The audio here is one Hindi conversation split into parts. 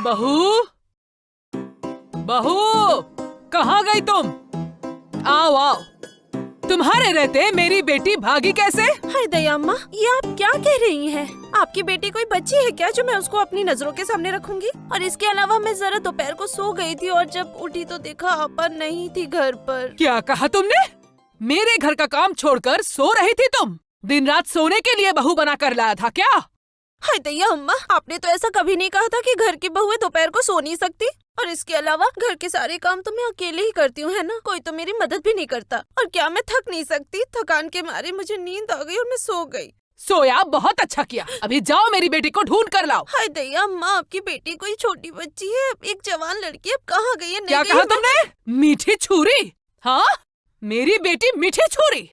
बहू, बहू, कहाँ गई तुम? आओ आओ। तुम्हारे रहते मेरी बेटी भागी कैसे? हाय दया अम्मा, ये आप क्या कह रही हैं? आपकी बेटी कोई बच्ची है क्या जो मैं उसको अपनी नजरों के सामने रखूंगी? और इसके अलावा मैं जरा दोपहर को सो गई थी और जब उठी तो देखा आपा नहीं थी घर पर। क्या कहा तुमने? मेरे घर का काम छोड़कर सो रही थी तुम? दिन रात सोने के लिए बहू बना कर लाया था क्या? हाय दया अम्मा, आपने तो ऐसा कभी नहीं कहा था कि घर की बहुएं दोपहर को सो नहीं सकती। और इसके अलावा घर के सारे काम तो मैं अकेले ही करती हूँ, है ना? कोई तो मेरी मदद भी नहीं करता। और क्या मैं थक नहीं सकती? थकान के मारे मुझे नींद आ गई और मैं सो गई। सोया, बहुत अच्छा किया। अभी जाओ मेरी बेटी को ढूंढ कर लाओ। हाय दया अम्मा, आपकी बेटी कोई छोटी बच्ची है, एक जवान लड़की, अब कहाँ गई है? क्या कहा तुमने? मीठी छुरी? हाँ, मेरी बेटी मीठी छुरी?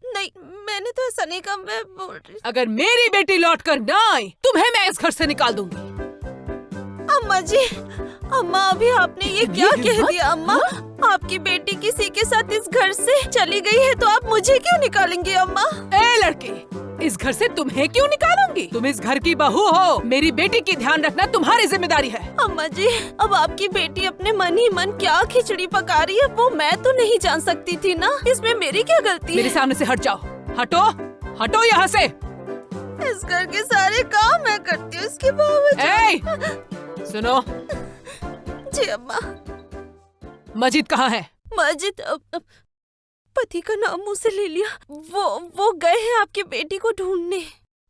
नहीं, मैंने तो ऐसा नहीं कहा, मैं बोल रही। अगर मेरी बेटी लौट कर न आई, तुम्हें मैं इस घर से निकाल दूंगी। अम्मा जी, अम्मा अभी आपने ये क्या कह दिया? अम्मा, आपकी बेटी किसी के साथ इस घर से चली गई है तो आप मुझे क्यों निकालेंगी? अम्मा, ए लड़के, इस घर से तुम्हें क्यों निकालूंगी? तुम इस घर की बहू हो, मेरी बेटी की ध्यान रखना तुम्हारी जिम्मेदारी है। अम्मा जी, अब आपकी बेटी अपने मन ही मन क्या खिचड़ी पका रही है वो मैं तो नहीं जान सकती थी ना। इसमें मेरी क्या गलती है? मेरे सामने से हट जाओ। हटो, हटो यहाँ से। इस घर के सारे काम मैं करती हूँ, इसके बावजूद। सुनो जी अम्मा। मजीद कहाँ है? मजीद पति का नाम मुंह से ले लिया। वो गए हैं आपकी बेटी को ढूंढने।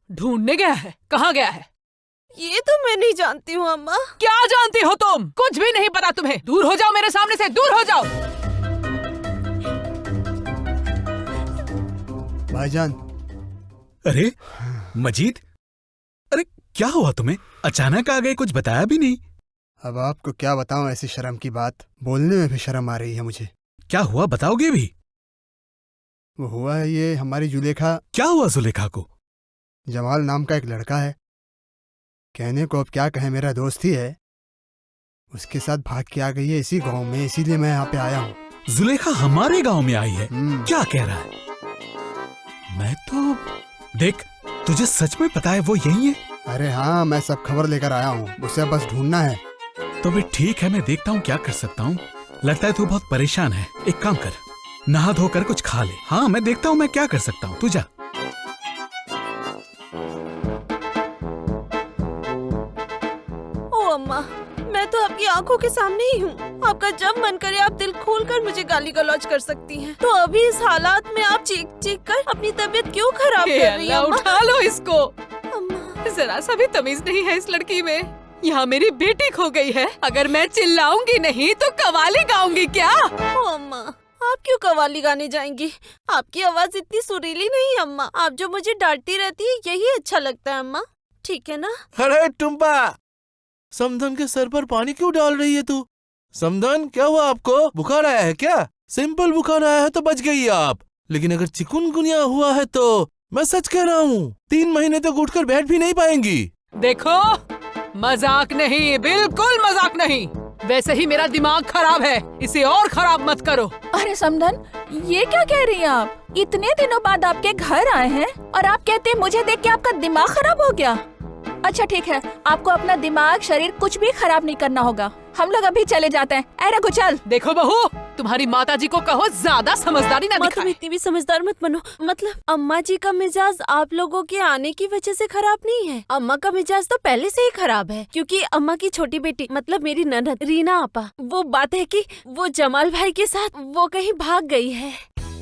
ढूंढने गया है? कहाँ गया है? ये तो मैं नहीं जानती हूँ अम्मा। क्या जानती हो तुम? कुछ भी नहीं पता तुम्हें। दूर हो जाओ मेरे सामने से, दूर हो जाओ। भाईजान। अरे मजीद, अरे क्या हुआ तुम्हें? अचानक आ गए, कुछ बताया भी नहीं। अब आपको क्या बताऊं ऐसी शर्म की बात, बोलने में भी शर्म आ रही है मुझे। क्या हुआ, बताओगे भी? वो हुआ है ये, हमारी जुलेखा। क्या हुआ जुलेखा को? जमाल नाम का एक लड़का है, कहने को अब क्या कहे, मेरा दोस्त ही है, उसके साथ भाग के आ गई है इसी गांव में, इसीलिए मैं यहाँ पे आया हूँ। जुलेखा हमारे गांव में आई है? क्या कह रहा है? मैं तो देख, तुझे सच में पता है वो यही है? अरे हाँ, मैं सब खबर लेकर आया हूँ, उसे बस ढूंढना है। तो भी ठीक है, मैं देखता हूँ क्या कर सकता हूँ। लगता है तू बहुत परेशान है, एक काम कर, नहा धोकर कुछ खा ले। हाँ, मैं देखता हूँ मैं क्या कर सकता हूँ, तू जा। ओ अम्मा, मैं तो आपकी आंखों के सामने ही हूँ। आपका जब मन करे आप दिल खोलकर मुझे गाली गलौज कर सकती हैं। तो अभी इस हालात में आप चीख चीख कर अपनी तबीयत क्यों खराब कर रही हैं? उठा लो इसको। अम्मा, जरा सा भी तमीज नहीं है इस लड़की में। यहाँ मेरी बेटी खो गई है, अगर मैं चिल्लाऊंगी नहीं तो कवाली गाऊंगी क्या? ओ अम्मा, आप क्यों कवाली गाने जाएंगी? आपकी आवाज इतनी सुरीली नहीं अम्मा। आप जो मुझे डांटती रहती है यही अच्छा लगता है अम्मा, ठीक है ना? अरे टुम्पा, समधन के सर पर पानी क्यों डाल रही है तू? समधन, क्या हुआ आपको? बुखार आया है क्या? सिंपल बुखार आया है तो बच गई आप, लेकिन अगर चिकुनगुनिया हुआ है तो मैं सच कह रहा हूँ 3 महीने तक उठकर बैठ भी नहीं पाएंगी। देखो, मजाक नहीं, बिल्कुल मजाक नहीं। वैसे ही मेरा दिमाग खराब है, इसे और खराब मत करो। अरे समधन, ये क्या कह रही हैं आप? इतने दिनों बाद आपके घर आए हैं और आप कहते हैं मुझे देख के आपका दिमाग खराब हो गया। अच्छा ठीक है, आपको अपना दिमाग शरीर कुछ भी खराब नहीं करना होगा। हम लोग अभी चले जाते हैं। ऐ रघु चल। देखो बहू, तुम्हारी माताजी को कहो ज्यादा समझदारी ना दिखाए। तुम इतनी भी समझदार मत बनो। मतलब अम्मा जी का मिजाज आप लोगों के आने की वजह से खराब नहीं है। अम्मा का मिजाज तो पहले से ही खराब है, क्योंकि अम्मा की छोटी बेटी मतलब मेरी ननद रीना आपा, वो बात है कि वो जमाल भाई के साथ वो कहीं भाग गई है।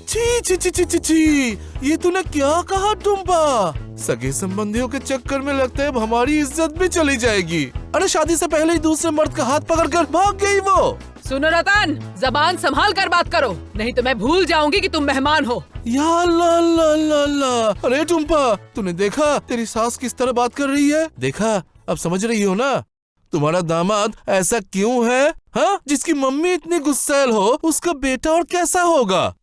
छी छी छी छी छी छी, ये तूने क्या कहा टुम्पा? सगे संबंधियों के चक्कर में लगता है अब हमारी इज्जत भी चली जाएगी। अरे शादी से पहले ही दूसरे मर्द का हाथ पकड़कर भाग गई वो। सुनो रतन, जबान संभाल कर बात करो, नहीं तो मैं भूल जाऊंगी कि तुम मेहमान हो। या ला ला ला ला। अरे टुम्पा, तूने देखा तेरी सास किस तरह बात कर रही है? देखा, अब समझ रही हो ना तुम्हारा दामाद ऐसा क्यों है? हाँ, जिसकी मम्मी इतनी गुस्सैल हो उसका बेटा और कैसा होगा?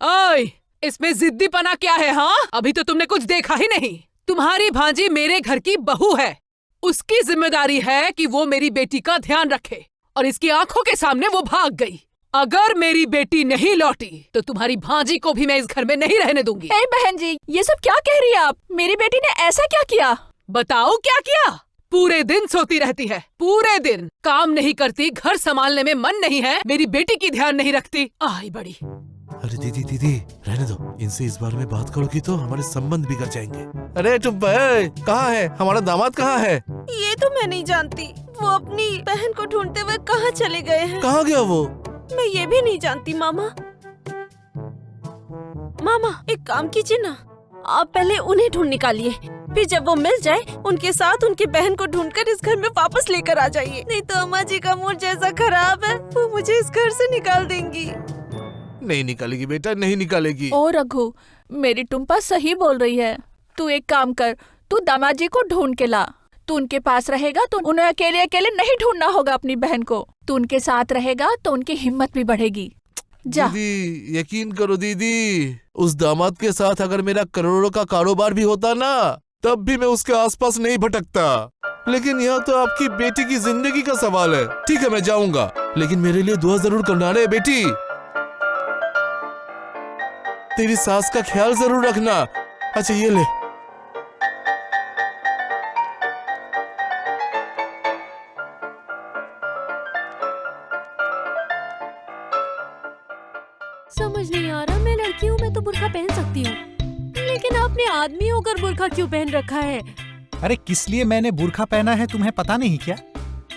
ओए, इसमें जिद्दीपना क्या है? हाँ, अभी तो तुमने कुछ देखा ही नहीं। तुम्हारी भांजी मेरे घर की बहू है, उसकी जिम्मेदारी है कि वो मेरी बेटी का ध्यान रखे, और इसकी आंखों के सामने वो भाग गई। अगर मेरी बेटी नहीं लौटी तो तुम्हारी भांजी को भी मैं इस घर में नहीं रहने दूंगी। ए बहन जी, ये सब क्या कह रही है आप? मेरी बेटी ने ऐसा क्या किया? बताओ क्या किया? पूरे दिन सोती रहती है, पूरे दिन काम नहीं करती, घर संभालने में मन नहीं है, मेरी बेटी की ध्यान नहीं रखती। आई बड़ी। अरे दीदी दीदी रहने दो, इनसे इस बारे में बात करोगी तो हमारे संबंध बिगड़ जाएंगे। अरे टुम्पा कहाँ है हमारा दामाद, कहाँ है? ये तो मैं नहीं जानती, वो अपनी बहन को ढूंढते हुए कहाँ चले गए हैं। कहाँ गया वो? मैं ये भी नहीं जानती मामा। मामा एक काम कीजिए ना, आप पहले उन्हें ढूंढ निकालिए, फिर जब वो मिल जाए उनके साथ उनकी बहन को ढूंढकर इस घर में वापस लेकर आ जाइए। नहीं तो अम्मा जी का मूड जैसा खराब है, वो मुझे इस घर से निकाल देंगी। नहीं निकालेगी बेटा, नहीं निकालेगी। ओ रघु, मेरी टुम्पा सही बोल रही है। तू एक काम कर, तू दामाद जी को ढूंढ के ला। तू उनके पास रहेगा तो उन्हें अकेले अकेले नहीं ढूंढना होगा अपनी बहन को। तू उनके साथ रहेगा तो उनकी हिम्मत भी बढ़ेगी। जा। दीदी यकीन करो दीदी, उस दामाद के साथ अगर मेरा करोड़ों का कारोबार भी होता ना, तब भी मैं उसके आसपास नहीं भटकता। लेकिन यह तो आपकी बेटी की जिंदगी का सवाल है। ठीक है मैं जाऊंगा, लेकिन मेरे लिए दुआ जरूर करना रे बेटी। तेरी सास का ख्याल जरूर रखना। अच्छा ये ले। समझ नहीं आ रहा, मैं लड़की हूँ, मैं तो बुर्का पहन सकती हूँ, लेकिन आपने आदमी होकर बुर्का क्यों पहन रखा है? अरे किस लिए मैंने बुर्खा पहना है तुम्हें पता नहीं क्या?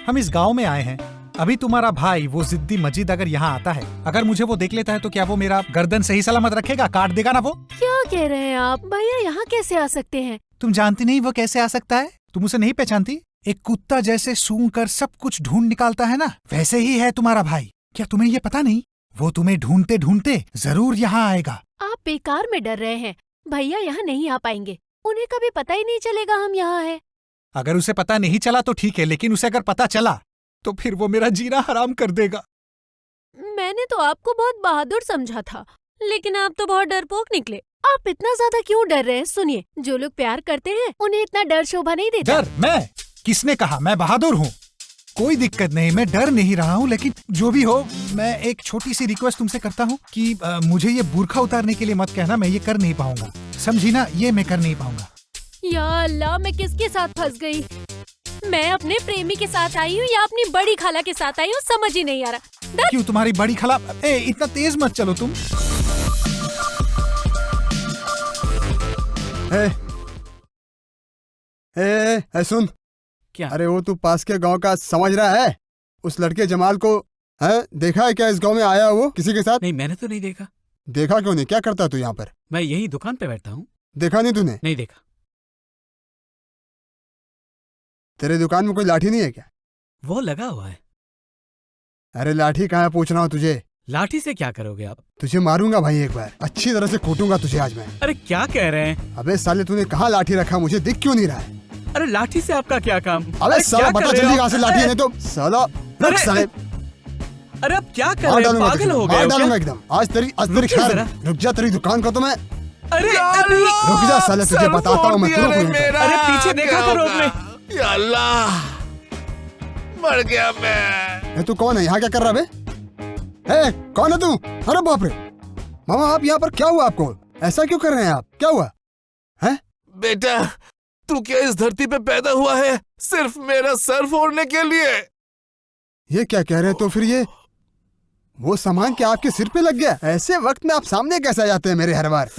हम इस गांव में आए हैं। अभी तुम्हारा भाई वो जिद्दी मजीद अगर यहाँ आता है, अगर मुझे वो देख लेता है तो क्या वो मेरा गर्दन सही सलामत रखेगा? काट देगा ना वो? क्या कह रहे हैं आप? भैया यहाँ कैसे आ सकते हैं? तुम जानती नहीं वो कैसे आ सकता है? तुम उसे नहीं पहचानती? एक कुत्ता जैसे सूंघ कर सब कुछ ढूंढ निकालता है ना, वैसे ही है तुम्हारा भाई। क्या तुम्हें ये पता नहीं? वो तुम्हें ढूंढते ढूंढते जरूर यहाँ आएगा। आप बेकार में डर रहे हैं, भैया यहाँ नहीं आ पाएंगे, उन्हें कभी पता ही नहीं चलेगा हम यहाँ हैं। अगर उसे पता नहीं चला तो ठीक है, लेकिन उसे अगर पता चला तो फिर वो मेरा जीना हराम कर देगा। मैंने तो आपको बहुत बहादुर समझा था, लेकिन आप तो बहुत डरपोक निकले। आप इतना ज्यादा क्यों डर रहे हैं? सुनिए, जो लोग प्यार करते हैं उन्हें इतना डर शोभा नहीं देता। डर? मैं? किसने कहा मैं बहादुर हूँ? कोई दिक्कत नहीं, मैं डर नहीं रहा हूँ, लेकिन जो भी हो, मैं एक छोटी सी रिक्वेस्ट तुमसे करता हूँ कि मुझे ये बुर्खा उतारने के लिए मत कहना, मैं ये कर नहीं पाऊंगा, समझी ना? ये मैं कर नहीं पाऊंगा। या अल्लाह, मैं किसके साथ फंस गई? मैं अपने प्रेमी के साथ आई हूँ या अपनी बड़ी खाला के साथ आई हूँ, समझ ही नहीं आ रहा। क्यों तुम्हारी बड़ी खाला? इतना तेज मत चलो तुम। सुन क्या? अरे वो तू पास के गांव का समझ रहा है? उस लड़के जमाल को है देखा है क्या? इस गांव में आया वो किसी के साथ? नहीं मैंने तो नहीं देखा। देखा क्यों नहीं? क्या करता तू यहाँ पर? मैं यही दुकान पे बैठता हूँ। देखा नहीं तूने? नहीं देखा। तेरे दुकान में कोई लाठी नहीं है क्या? वो लगा हुआ है। अरे लाठी कहाँ है पूछ रहा हूँ तुझे। लाठी से क्या करोगे आप? तुझे मारूंगा भाई, एक बार अच्छी तरह से कूटूंगा तुझे आज मैं। अरे क्या कह रहे हैं? अबे साले तूने कहाँ लाठी रखा? मुझे दिख क्यों नहीं रहा है? अरे लाठी से आपका क्या काम? अबे साला क्या बता कर रहे जल्दी हो? कहाँ से लाठी है? नहीं तो साला रख अरे, साले। अरे आप क्या कर मार रहे हैं? डालूंगा पागल तुझे, हो गए मार हो डालूंगा क्या? एकदम। आज तेरी रुकिए खैर। जरा। रुक जा, तेरी दुकान को तो मैं अरे रुक जा साले, तुझे बताता हूँ मैं। तू रुक नहीं। अरे पीछे देखा करो अपने। या अल्लाह, मर गया मैं। तू कौन है? यहाँ क्या कर रहा है? ए, कौन है तू? अरे बाप रे मामा, आप यहाँ पर क्या हुआ आपको? ऐसा क्यों कर रहे हैं आप? क्या हुआ है? बेटा तू क्या इस धरती पे पैदा हुआ है सिर्फ मेरा सर फोड़ने के लिए? ये क्या कह रहे हैं? तो फिर ये वो सामान क्या आपके सिर पे लग गया? ऐसे वक्त में आप सामने कैसे आ जाते हैं मेरे हर बार?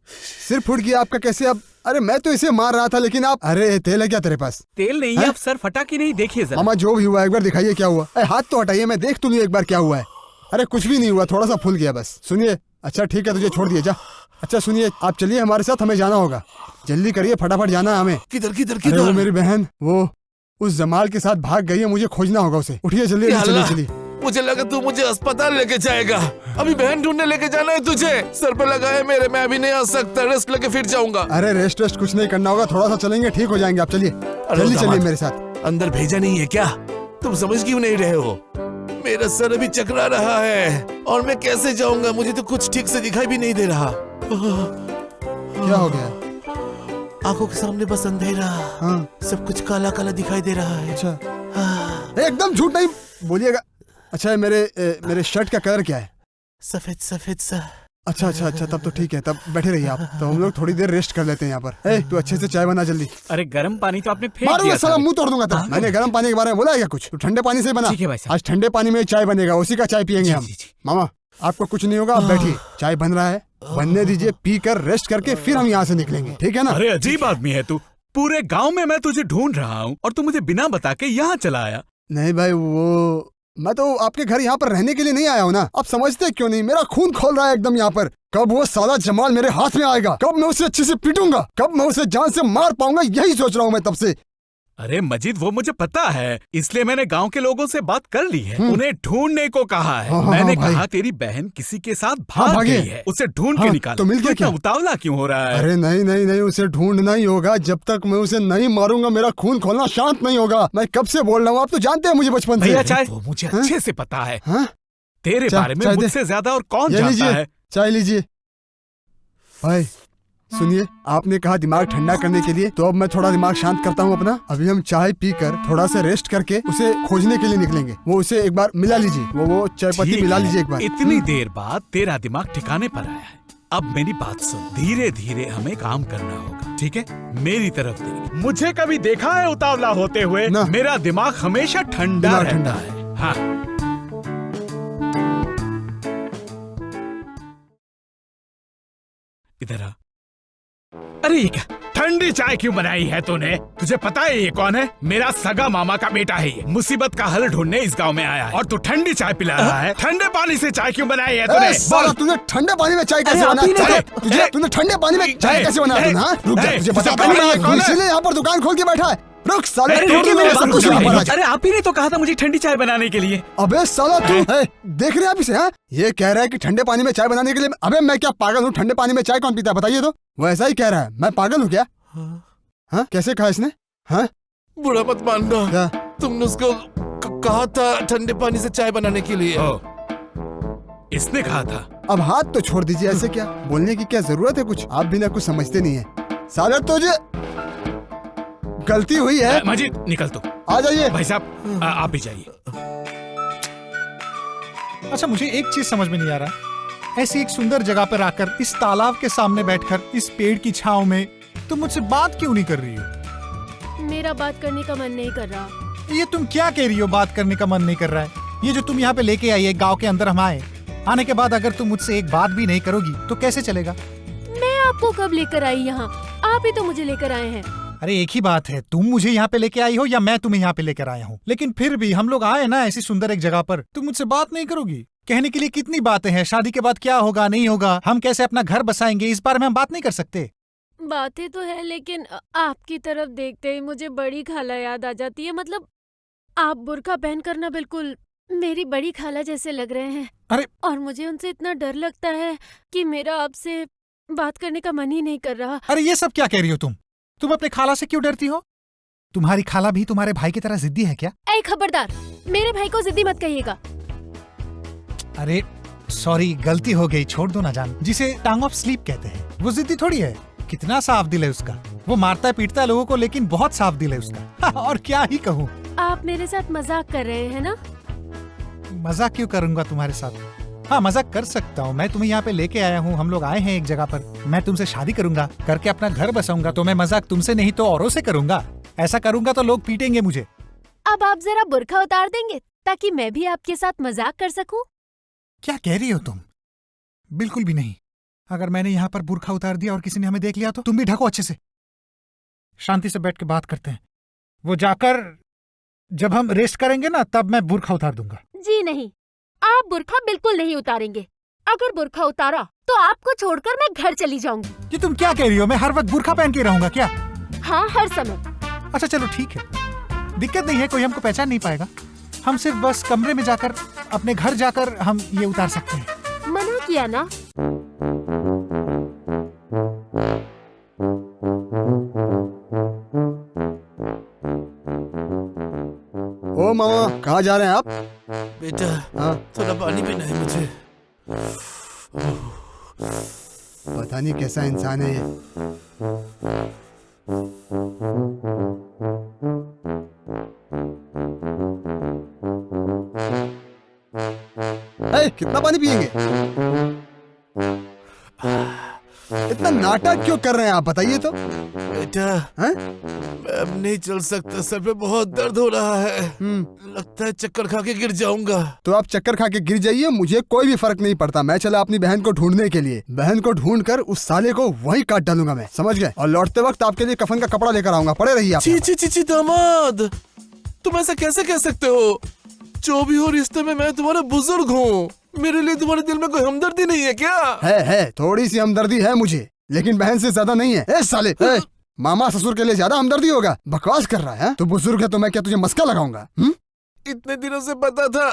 सिर फूट गया आपका कैसे अब? अरे मैं तो इसे मार रहा था, लेकिन आप। अरे तेल है क्या तेरे पास? तेल नहीं है, आप सर फटा की नहीं, देखिए जरा। मामा जो भी हुआ एक बार दिखाइए क्या हुआ। हाथ तो हटाइए, मैं देख तो लूं एक बार क्या हुआ है। अरे कुछ भी नहीं हुआ, थोड़ा सा फूल गया बस। सुनिए, अच्छा ठीक है तुझे छोड़ दिया जा। अच्छा सुनिए, आप चलिए हमारे साथ, हमें जाना होगा। जल्दी करिए, फटाफट जाना है हमें। किधर किधर अरे वो किधर? मेरी बहन वो उस जमाल के साथ भाग गई है, मुझे खोजना होगा उसे। उठिए जल्दी, या चलिए अल्लाह, चलिए। मुझे लगा तू मुझे अस्पताल लेके जाएगा। अभी बहन ढूंढने लेके जाना है तुझे। सर पे लगा है मेरे, मैं अभी नहीं आ सकता, रेस्ट लेके फिर जाऊंगा। अरे रेस्ट वेस्ट कुछ नहीं करना होगा, थोड़ा सा चलेंगे ठीक हो जाएंगे आप। चलिए जल्दी चलिए मेरे साथ। अंदर भेजा नहीं है क्या? तुम समझ क्यों नहीं रहे हो? मेरा सर अभी चकरा रहा है और मैं कैसे जाऊंगा? मुझे तो कुछ ठीक से दिखाई भी नहीं दे रहा। क्या हो गया? आंखों के सामने बस अंधेरा, हाँ सब कुछ काला काला दिखाई दे रहा है। अच्छा, एकदम झूठ नहीं बोलिएगा। अच्छा मेरे शर्ट का कलर क्या है? सफेद सफेद सा। अच्छा अच्छा अच्छा, तब तो ठीक है, तब बैठे रहिए आप। तो हम लोग थोड़ी देर रेस्ट कर लेते हैं यहाँ पर। ए, तू अच्छे से चाय बना जल्दी। अरे गर्म पानी तो आपने फेंक मारूंगा दिया साला, था। मुंह तोड़ दूंगा। तब मैंने गर्म पानी के बारे में बोला है क्या कुछ? तो ठंडे पानी से बना। ठीक है भाई साहब। आज ठंडे पानी में चाय बनेगा, उसी का चाय पियेंगे हम। जी, जी। मामा आपको कुछ नहीं होगा, आप बैठिए, चाय बन रहा है, बनने दीजिए, पी कर रेस्ट करके फिर हम यहाँ से निकलेंगे, ठीक है ना? अरे अजीब आदमी है तू। पूरे गांव में मैं तुझे ढूंढ रहा हूँ और तू मुझे बिना बता के यहाँ चला आया। नहीं भाई, वो मैं तो आपके घर यहाँ पर रहने के लिए नहीं आया हूँ ना। आप समझते क्यों नहीं? मेरा खून खोल रहा है एकदम यहाँ पर। कब वो साला जमाल मेरे हाथ में आएगा, कब मैं उसे अच्छे से पीटूंगा, कब मैं उसे जान से मार पाऊंगा, यही सोच रहा हूँ मैं तब से। अरे मजीद, वो मुझे पता है, इसलिए मैंने गांव के लोगों से बात कर ली है, उन्हें ढूंढने को कहा है। हाँ, मैंने भाई। कहा तेरी बहन किसी के साथ हाँ, भाग भागी गई है, उसे ढूंढ के हाँ, निकाल। तो मिल गया क्या? उतावला क्यों हो रहा है? अरे नहीं नहीं नहीं, उसे ढूंढना ही होगा। जब तक मैं उसे नहीं मारूंगा मेरा खून खोलना शांत नहीं होगा। मैं कब से बोल रहा हूँ, आप तो जानते हैं मुझे बचपन से। भैया चाय, वो मुझे अच्छे से पता है। हाँ? तेरे चाय- बारे में चाय दे। मुझसे ज्यादा और कौन ये जानता लीजिए, है? चाय लीजिए। भाई सुनिए, आपने कहा दिमाग ठंडा करने के लिए, तो अब मैं थोड़ा दिमाग शांत करता हूँ अपना। अभी हम चाय पीकर थोड़ा सा रेस्ट करके उसे खोजने के लिए निकलेंगे। वो उसे एक बार मिला लीजिए, वो चाय पत्ती ठीक मिला है, लीजिए एक बार। इतनी देर बाद तेरा दिमाग ठिकाने पर आया है। अब मेरी बात सुन, धीरे धीरे हमें काम करना होगा, ठीक है? मेरी तरफ देख। मुझे कभी देखा है उतावला होते हुए? ना। मेरा दिमाग हमेशा ठंडा दिमाग रहता ठंडा। है। हाँ, इधर आ। अरे ये क्या ठंडी चाय क्यों बनाई है तूने? तुझे पता है ये कौन है? मेरा सगा मामा का बेटा है ये। मुसीबत का हल ढूंढने इस गांव में आया है और तू ठंडी चाय पिला रहा है। ठंडे पानी से चाय क्यों बनाई है तूने? ए, साला, तूने ठंडे पानी में चाय कैसे अरे, आप ही बनाया? ने चाय- तो- तुझे- ए, तूने ठंडे पानी में चाय ए, कैसे बनाया? ए, तूने, हाँ? रुक जा, ए, तुझे तुझे बताता पता हूँ नहीं मैं, ये कौन है? इसीलिए यहाँ पर दुकान खोल के बैठा है। रुक साले, अरे, तू रुकिए, तो मेरी मेरे बात साथ तो कुछ नहीं सुनिए। बोला। अरे आप ही ने तो कहा था मुझे ठंडी चाय बनाने के लिए। अबे साला तू है, देख रहे हैं आप इसे? हाँ? ये कह रहा है कि ठंडे पानी में चाय बनाने के लिए। अबे मैं क्या पागल हूँ? ठंडे पानी में चाय कौन पीता है बताइए तो? वो ऐसा ही कह रहा है, मैं पागल हूँ क्या? हाँ, कैसे कहा इसने? हाँ बुरा मत मानना, क्या? तुमने उसको कहा था ठंडे पानी से चाय बनाने के लिए। ओ, इसने कहा था। अब हाथ तो छोड़ दीजिए, ऐसे क्या बोलने की क्या जरूरत है? कुछ आप भी ना कुछ समझते नहीं है। साले तुझे गलती हुई है। मजीद निकल तू। आ जाइए। भाई साहब आप भी जाइए। अच्छा, मुझे एक चीज समझ में नहीं आ रहा। ऐसी एक सुंदर जगह पर आकर इस तालाब के सामने बैठकर इस पेड़ की छांव में तुम मुझसे बात क्यों नहीं कर रही हो? मेरा बात करने का मन नहीं कर रहा। ये तुम क्या कह रही हो? बात करने का मन नहीं कर रहा है? ये जो तुम यहाँ पे लेके आई है, गांव के अंदर हम आए, आने के बाद अगर तुम मुझसे एक बात भी नहीं करोगी तो कैसे चलेगा? मैं आपको कब लेकर आई यहाँ? आप ही तो मुझे लेकर आए हैं। अरे एक ही बात है, तुम मुझे यहाँ पे लेके आई हो या मैं तुम्हें यहाँ पे लेकर आया हूँ। लेकिन फिर भी हम लोग आए ना ऐसी सुंदर एक जगह पर, तुम मुझसे बात नहीं करोगी? कहने के लिए कितनी बातें हैं, शादी के बाद क्या होगा नहीं होगा, हम कैसे अपना घर बसाएंगे, इस बारे में हम बात नहीं कर सकते? बातें तो है, लेकिन आपकी तरफ देखते ही मुझे बड़ी खाला याद आ जाती है। मतलब आप बुर्का पहन कर ना बिल्कुल मेरी बड़ी खाला जैसे लग रहे हैं। अरे! और मुझे उनसे इतना डर लगता है कि मेरा आपसे बात करने का मन ही नहीं कर रहा। अरे ये सब क्या कह रही हो तुम? तुम अपने खाला से क्यों डरती हो? तुम्हारी खाला भी तुम्हारे भाई की तरह जिद्दी है क्या? ऐ खबरदार, मेरे भाई को जिद्दी मत कहिएगा। अरे सॉरी, गलती हो गई, छोड़ दो ना जान। जिसे टांग ऑफ स्लीप कहते हैं, वो जिद्दी थोड़ी है। कितना साफ दिल है उसका, वो मारता है पीटता है लोगों को, लेकिन बहुत साफ दिल है उसका। और क्या ही कहूँ। आप मेरे साथ मजाक कर रहे हैं ना? मजाक क्यों करूंगा तुम्हारे साथ? हाँ, मजाक कर सकता हूँ। मैं तुम्हें यहाँ पे लेके आया हूँ, हम लोग आए हैं एक जगह पर, मैं तुमसे शादी करूंगा, करके अपना घर बसाऊंगा, तो मैं मजाक तुमसे नहीं तो औरों से करूंगा। ऐसा करूंगा तो लोग पीटेंगे मुझे। अब आप जरा बुर्का उतार देंगे ताकि मैं भी आपके साथ मजाक कर सकूं? क्या कह रही हो तुम? बिल्कुल भी नहीं। अगर मैंने यहाँ पर बुर्खा उतार दिया और किसी ने हमें देख लिया तो तुम भी ढको अच्छे से। शांति से बैठ के बात करते हैं। वो जाकर जब हम रेस्ट करेंगे ना, तब मैं बुर्खा उतार दूंगा। जी नहीं, आप बुर्का बिल्कुल नहीं उतारेंगे। अगर बुर्का उतारा तो आपको छोड़कर मैं घर चली जाऊंगी। ये तुम क्या कह रही हो? मैं हर वक्त बुर्खा पहन के रहूंगा क्या? हाँ, हर समय। अच्छा चलो ठीक है, दिक्कत नहीं है, कोई हमको पहचान नहीं पाएगा। हम सिर्फ बस कमरे में जाकर, अपने घर जाकर हम ये उतार सकते हैं। मना किया ना? ओ मामा, कहाँ जा रहे हैं आप? बेटा हाँ, थोड़ा पानी पीना है मुझे। पता नहीं कैसा इंसान है ये। कितना पानी पियेंगे? इतना नाटक क्यों कर रहे हैं आप, बताइए तो। बेटा हैं? मैं अब नहीं चल सकता, सर पे बहुत दर्द हो रहा है। लगता है चक्कर खा के गिर जाऊंगा। तो आप चक्कर खा के गिर जाइए, मुझे कोई भी फर्क नहीं पड़ता। मैं चला अपनी बहन को ढूंढने के लिए। बहन को ढूंढ कर उस साले को वहीं काट डालूंगा मैं, समझ गए? और लौटते वक्त आपके लिए कफन का कपड़ा लेकर आऊंगा, पड़े रहिए आप। ची ची ची ची दामाद, तुम ऐसा कैसे कह सकते हो? जो भी हो, रिश्ते में मैं तुम्हारा बुजुर्ग हूँ। मेरे लिए तुम्हारे दिल में कोई हमदर्दी नहीं है क्या? है थोड़ी सी हमदर्दी है मुझे, लेकिन बहन से ज्यादा नहीं है। ए साले, ए, मामा ससुर के लिए ज्यादा हमदर्दी होगा? बकवास कर रहा है। तू बुजुर्ग है तो मैं क्या तुझे मस्का लगाऊंगा? इतने दिनों से पता था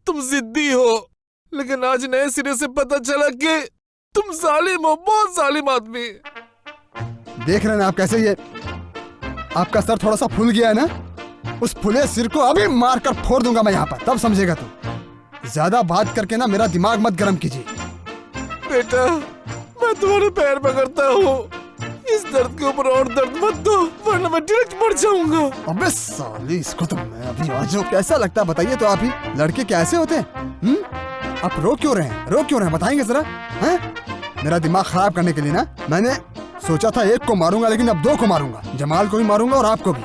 तुम जिद्दी हो, लेकिन आज नए सिरे से पता चला कि तुम जालिम हो, बहुत जालिम आदमी। देख रहे हैं आप कैसे ये आपका सर थोड़ा सा फूल गया है ना? उस फुले सिर को अभी मार कर फोड़ दूंगा मैं यहाँ पर, तब समझेगा तू। ज्यादा बात करके ना मेरा दिमाग मत गर्म कीजिए। बेटा मैं तुम्हारे पैर पकड़ता हूँ, इस दर्द के ऊपर और दर्द मत दो, वरना मैं डायरेक्ट मर जाऊंगा। अबे साली, इसको तो मैं अभी आज कैसा लगता है बताइए तो आप ही। लड़के कैसे होते हैं? आप रो क्यों रहे हैं? रो क्यों रहे हैं बताएंगे जरा? हैं? मेरा दिमाग खराब करने के लिए ना मैंने सोचा था एक को मारूंगा, लेकिन अब दो को मारूंगा। जमाल को भी मारूंगा और आपको भी।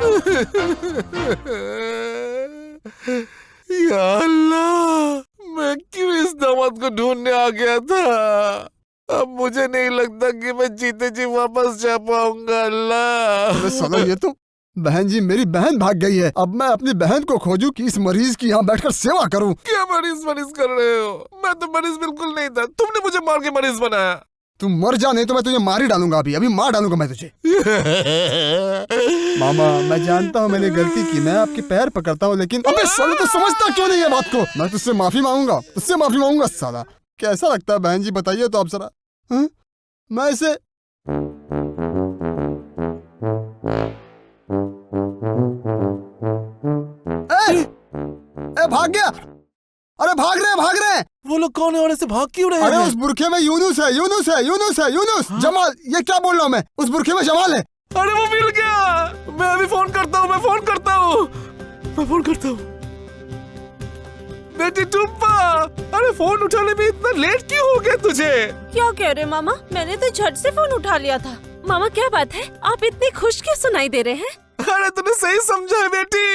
या अल्लाह, मैं क्यों इस दामाद को ढूंढने आ गया था? अब मुझे नहीं लगता कि मैं जीते जी वापस जा पाऊंगा। अल्लाह, अबे साला, ये तो बहन जी, मेरी बहन भाग गई है। अब मैं अपनी बहन को खोजूं कि इस मरीज की यहाँ बैठकर सेवा करूं। क्या मरीज कर रहे हो? मैं तो मरीज बिल्कुल नहीं था, तुमने मुझे मार के मरीज बनाया। तू मर जा, नहीं तो मैं तुझे मार ही डालूंगा। अभी मार डालूंगा मैं तुझे। मामा, मैं जानता हूँ मैंने गलती की, मैं आपके पैर पकड़ता हूँ, लेकिन अबे साले, तो समझता क्यों नहीं है बात को? मैं तुझसे माफी मांगूंगा, साला। कैसा लगता है बहन जी बताइए तो आप जरा। मैं इसे भाग गया। अरे भाग रहे हैं। वो लोग कौन है और ऐसे भाग क्यों रहे हैं? अरे उस बुरखे में यूनुस है। जमाल, ये क्या बोल रहा हूँ मैं? उस बुरखे में जमाल है। अरे वो मिल गया। मैं अभी फोन करता हूँ। बेटी टुप्पा, अरे फोन उठाने में इतना लेट क्यों हो गया तुझे? क्या कह रहे मामा? मैंने तो झट से फोन उठा लिया था। मामा क्या बात है, आप इतने खुश क्यों सुनाई दे रहे हैं? अरे तूने सही समझा है बेटी।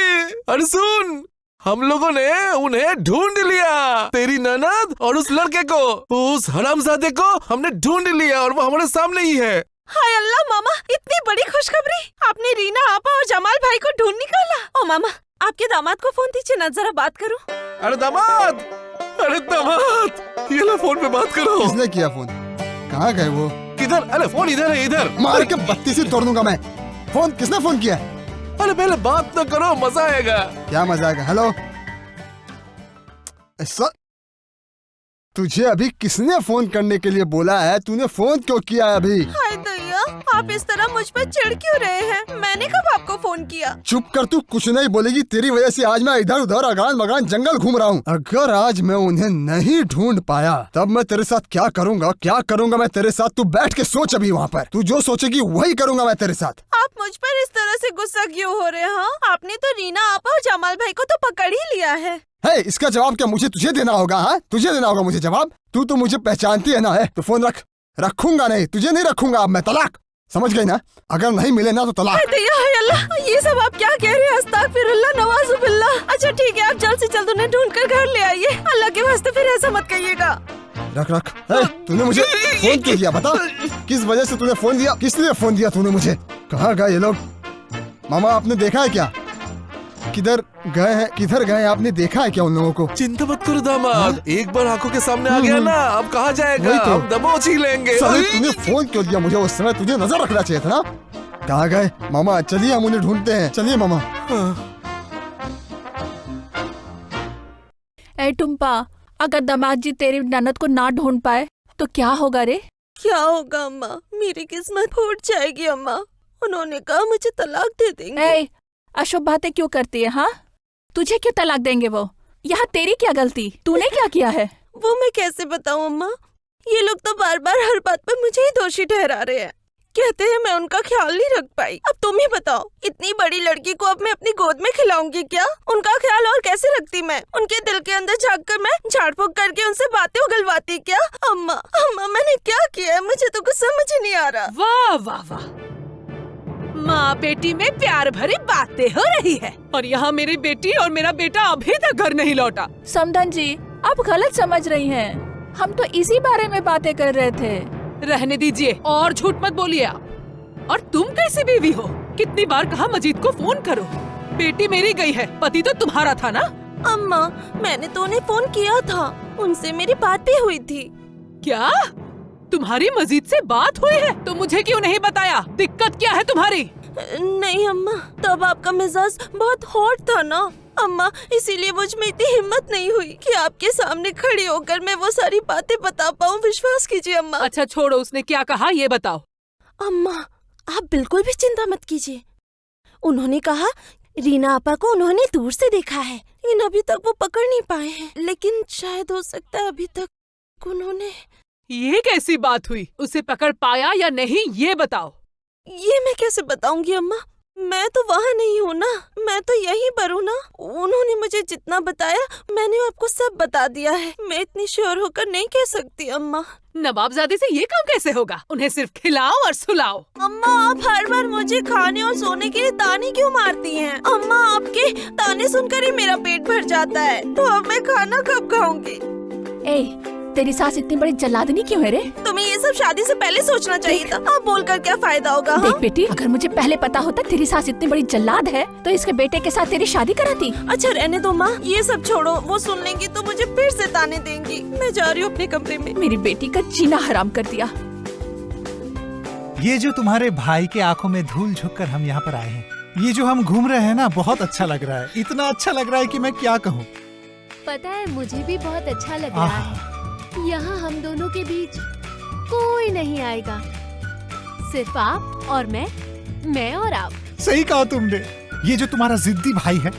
अरे सुन, हम लोगों ने उन्हें ढूंढ लिया, तेरी ननद और उस लड़के को, उस हरामजादे को हमने ढूंढ लिया और वो हमारे सामने ही है। हाय अल्लाह मामा, इतनी बड़ी खुशखबरी! आपने रीना आपा और जमाल भाई को ढूंढ निकाला। ओ मामा, आपके दामाद को फोन दीजिए ना, जरा बात करूं। अरे दामाद, ये लो फोन पे बात करो। किसने किया फोन? कहाँ गए वो? किधर? अरे फोन इधर है, इधर। मार के बत्ती से तोड़ दूंगा मैं। फोन किसने फोन किया? अरे पहले बात तो करो, मजा आएगा। क्या मजा आएगा? हेलो, ऐसा तुझे अभी किसने फोन करने के लिए बोला है? तूने फोन क्यों किया है अभी? हाय दैया, आप इस तरह मुझ पर चिढ़ क्यों रहे हैं? मैंने कब आपको फोन किया? चुप कर, तू कुछ नहीं बोलेगी। तेरी वजह से आज मैं इधर उधर अगान मगान जंगल घूम रहा हूँ। अगर आज मैं उन्हें नहीं ढूंढ पाया तब मैं तेरे साथ क्या करूँगा मैं तेरे साथ। तू बैठ के सोच अभी वहाँ पर। तू जो सोचेगी वही करूँगा मैं तेरे साथ। आप मुझ पर इस तरह से गुस्सा क्यों हो रहे हैं? आपने तो रीना आपा और जमाल भाई को तो पकड़ ही लिया है। है, इसका जवाब क्या मुझे तुझे देना होगा? हाँ, तुझे देना होगा मुझे जवाब। तू तो मुझे पहचानती है ना। है तो फोन रख। रखूंगा नहीं, तुझे नहीं रखूंगा अब मैं। तलाक, समझ गई ना? अगर नहीं मिले ना तो तलाक। हाय दैया, हाय अल्लाह, ये सब आप क्या कह रहे हैं? अस्तगफिरुल्लाह, नवाजुबिल्लाह। अच्छा ठीक है, आप जल्द से जल्द उन्हें ढूंढ कर घर ले आइए। अल्लाह के वास्ते फिर ऐसा मत कहिएगा। रख। है, तूने मुझे फोन क्यों किया? बता, किस वजह से तूने फोन दिया? किस लिए फोन दिया तूने मुझे? कहाँ गए ये लोग? मामा, आपने देखा है क्या? किधर गए? आपने देखा है क्या उन लोगों को? चिंता मत करो दामाद, एक बार आंखों के सामने आ गया ना, अब कहाँ जाएगा? तो। हम दबोच ही लेंगे। तूने फोन क्यों दिया मुझे? उस समय तुझे नजर रखना चाहिए था ना। कहाँ गए मामा? चलिए हम उन्हें ढूंढते हैं। चलिए मामा। ए टुम्पा, अगर दामाद जी तेरी ननद को ना ढूंढ पाए तो क्या होगा रे? क्या होगा अम्मा? मेरी किस्मत फूट जाएगी अम्मा। उन्होंने कहा मुझे तलाक दे देंगे। ए, अशुभ बातें क्यों करती है? हाँ, तुझे क्यों तलाक देंगे वो? यहाँ तेरी क्या गलती? तूने क्या किया है? वो मैं कैसे बताऊँ अम्मा? ये लोग तो बार बार हर बात पर मुझे ही दोषी ठहरा रहे हैं। कहते हैं मैं उनका ख्याल नहीं रख पाई। अब तुम ही बताओ, इतनी बड़ी लड़की को अब मैं अपनी गोद में खिलाऊंगी क्या? उनका ख्याल और कैसे रखती मैं? उनके दिल के अंदर झांक कर मैं झाड़ फूक करके उनसे बातें उगलवाती क्या? अम्मा अम्मा मैंने क्या किया है? मुझे तो कुछ समझ ही नहीं आ रहा। वाह वाह वाह, माँ बेटी में प्यार भरी बातें हो रही है और यहाँ मेरी बेटी और मेरा बेटा अभी तक घर नहीं लौटा। समधन जी, आप गलत समझ रही हैं। हम तो इसी बारे में बातें कर रहे थे। रहने दीजिए और झूठ मत बोलिए आप। और तुम कैसी बीवी हो? कितनी बार कहा मजीद को फोन करो। बेटी मेरी गई है, पति तो तुम्हारा था ना। अम्मा मैंने तो उन्हें फोन किया था, उनसे मेरी बात भी हुई थी। क्या तुम्हारी मजीद से बात हुई है? तो मुझे क्यों नहीं बताया? दिक्कत क्या है तुम्हारी? नहीं अम्मा, तब आपका मिजाज बहुत हॉट था ना अम्मा, इसीलिए मुझ में इतनी हिम्मत नहीं हुई कि आपके सामने खड़ी होकर मैं वो सारी बातें बता पाऊँ। विश्वास कीजिए अम्मा। अच्छा छोड़ो, उसने क्या कहा ये बताओ। अम्मा आप बिल्कुल भी चिंता मत कीजिए। उन्होंने कहा रीना आपा को उन्होंने दूर से देखा है, लेकिन अभी तक वो पकड़ नहीं पाए हैं। लेकिन शायद हो सकता है अभी तक उन्होंने। ये कैसी बात हुई? उसे पकड़ पाया या नहीं ये बताओ। ये मैं कैसे बताऊंगी अम्मा, मैं तो वहाँ नहीं हूँ ना, मैं तो यहीं पर हूँ ना। उन्होंने मुझे जितना बताया मैंने आपको सब बता दिया है। मैं इतनी श्योर होकर नहीं कह सकती अम्मा। नवाबजादे से ये काम कैसे होगा? उन्हें सिर्फ खिलाओ और सुलाओ। अम्मा आप हर बार मुझे खाने और सोने के लिए ताने क्यों मारती हैं? अम्मा आपके ताने सुनकर ही मेरा पेट भर जाता है, तो अब मैं खाना कब खाऊंगी? ए, तेरी सास इतनी बड़ी जल्लादनी क्यों है रे? तुम्हें ये सब शादी से पहले सोचना चाहिए था। अब बोलकर क्या फायदा होगा? देख बेटी, अगर मुझे पहले पता होता तेरी सास इतनी बड़ी जल्लाद है तो इसके बेटे के साथ तेरी शादी कराती। अच्छा रहने दो माँ, ये सब छोड़ो। वो सुन लेंगी तो मुझे फिर से ताने देंगी। मैं जा रही हूँ अपने कमरे में। मेरी बेटी का जीना हराम कर दिया। ये जो तुम्हारे भाई के आंखों में धूल झुक कर हम यहाँ पर आए हैं, ये जो हम घूम रहे हैं ना, बहुत अच्छा लग रहा है। इतना अच्छा लग रहा है कि मैं क्या कहूँ। पता है मुझे भी बहुत अच्छा लग रहा है। यहाँ हम दोनों के बीच कोई नहीं आएगा, सिर्फ आप और मैं और आप। सही कहा तुमने। ये जो तुम्हारा जिद्दी भाई है,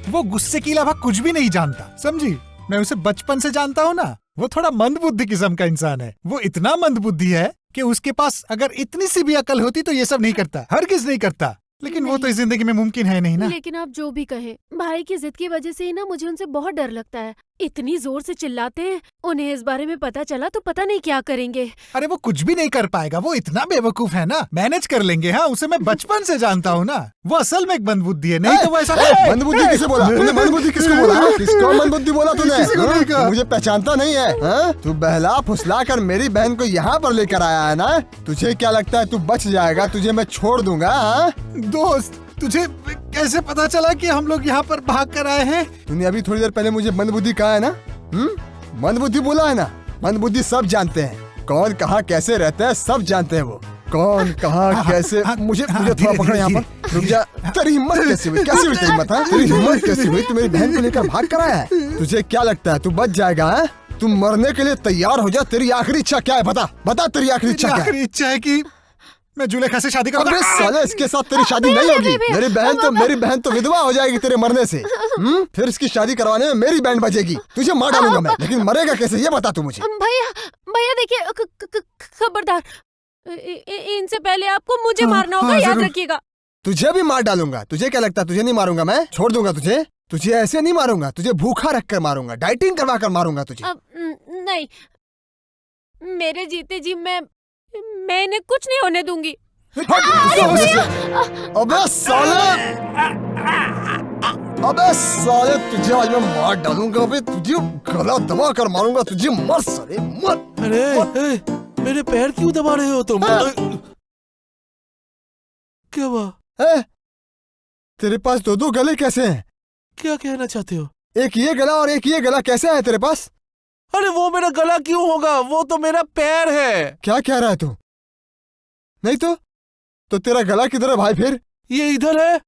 वो गुस्से के अलावा कुछ भी नहीं जानता, समझी? मैं उसे बचपन से जानता हूँ ना। वो थोड़ा मंदबुद्धि किस्म का इंसान है। वो इतना मंदबुद्धि है कि उसके पास अगर इतनी सी भी अकल होती तो ये सब नहीं करता, हरगिज नहीं करता। लेकिन वो तो इस जिंदगी में मुमकिन है नहीं ना। लेकिन आप जो भी कहें, भाई की जिद की वजह से ही ना मुझे उनसे बहुत डर लगता है। इतनी जोर से चिल्लाते हैं, उन्हें इस बारे में पता चला तो पता नहीं क्या करेंगे। अरे वो कुछ भी नहीं कर पाएगा, वो इतना बेवकूफ है ना। मैनेज कर लेंगे। हाँ, उसे मैं बचपन से जानता हूँ ना। वो असल में एक मंदबुद्धि है, नहीं तो वो ऐसा। मंदबुद्धि किसे बोला तूने? मंदबुद्धि किसको बोला? किसको मंदबुद्धि बोला तूने? हाँ? मुझे पहचानता नहीं है? हाँ? तू बहला फुसला कर मेरी बहन को यहाँ पर लेकर आया है ना। तुझे क्या लगता है तू बच जाएगा? तुझे मैं छोड़ दूंगा? हाँ? दोस्त, तुझे कैसे पता चला कि हम लोग यहाँ पर भाग कर आए हैं? तूने अभी थोड़ी देर पहले मुझे मंदबुद्धि कहा है ना। मंदबुद्धि बोला है ना। मंदबुद्धि सब जानते हैं, कौन कहाँ कैसे रहता है सब जानते हैं। वो कौन कहाँ कैसे। मुझे थोड़ा पकड़ो यहाँ पर। रुक जा। तेरी हिम्मत कैसी हुई? कैसी हुई तेरी हिम्मत? तेरी हिम्मत कैसी हुई? तू मेरी बहन को लेकर भाग कर आया है। तुझे क्या लगता है तू बच जाएगा? तू मरने के लिए तैयार हो जा। तेरी आखिरी इच्छा क्या है? बता तेरी आखिरी इच्छा क्या है? आखिरी इच्छा है कि मैं जुलेखा से शादी करूंगा। अबे साले, इसके साथ तेरी शादी नहीं होगी। मेरी बहन तो विधवा हो जाएगी तेरे मरने से। फिर इसकी शादी करवाने में मेरी बैंड बजेगी। तुझे मार डालूंगा मैं, लेकिन मरेगा कैसे ये बता तू मुझे। भैया देखिए, खबरदार, इनसे पहले आपको मुझे मारना होगा, याद रखिएगा। तुझे भी मार डालूंगा। तुझे क्या लगता है तुझे नहीं मारूंगा मैं? छोड़ दूंगा तुझे। तुझे ऐसे नहीं मारूंगा, तुझे भूखा रख कर मारूंगा, डाइटिंग करवा कर मारूंगा तुझे। नहीं, मेरे जीते जी मैं इन्हें कुछ नहीं होने दूंगी। अबे साले तुझे आज मैं मार डालूंगा। अबे तुझे गला दबा कर मारूंगा। तुझे मर साले मर। अरे मेरे पैर क्यों दबा रहे हो तुम? क्या हुआ? तेरे पास दो गले कैसे हैं? क्या कहना चाहते हो? एक ये गला और एक ये गला कैसे है तेरे पास? अरे वो मेरा गला क्यों होगा? वो तो मेरा पैर है। क्या कह रहा है तू? नहीं तो तेरा गला किधर है भाई? फिर ये इधर है।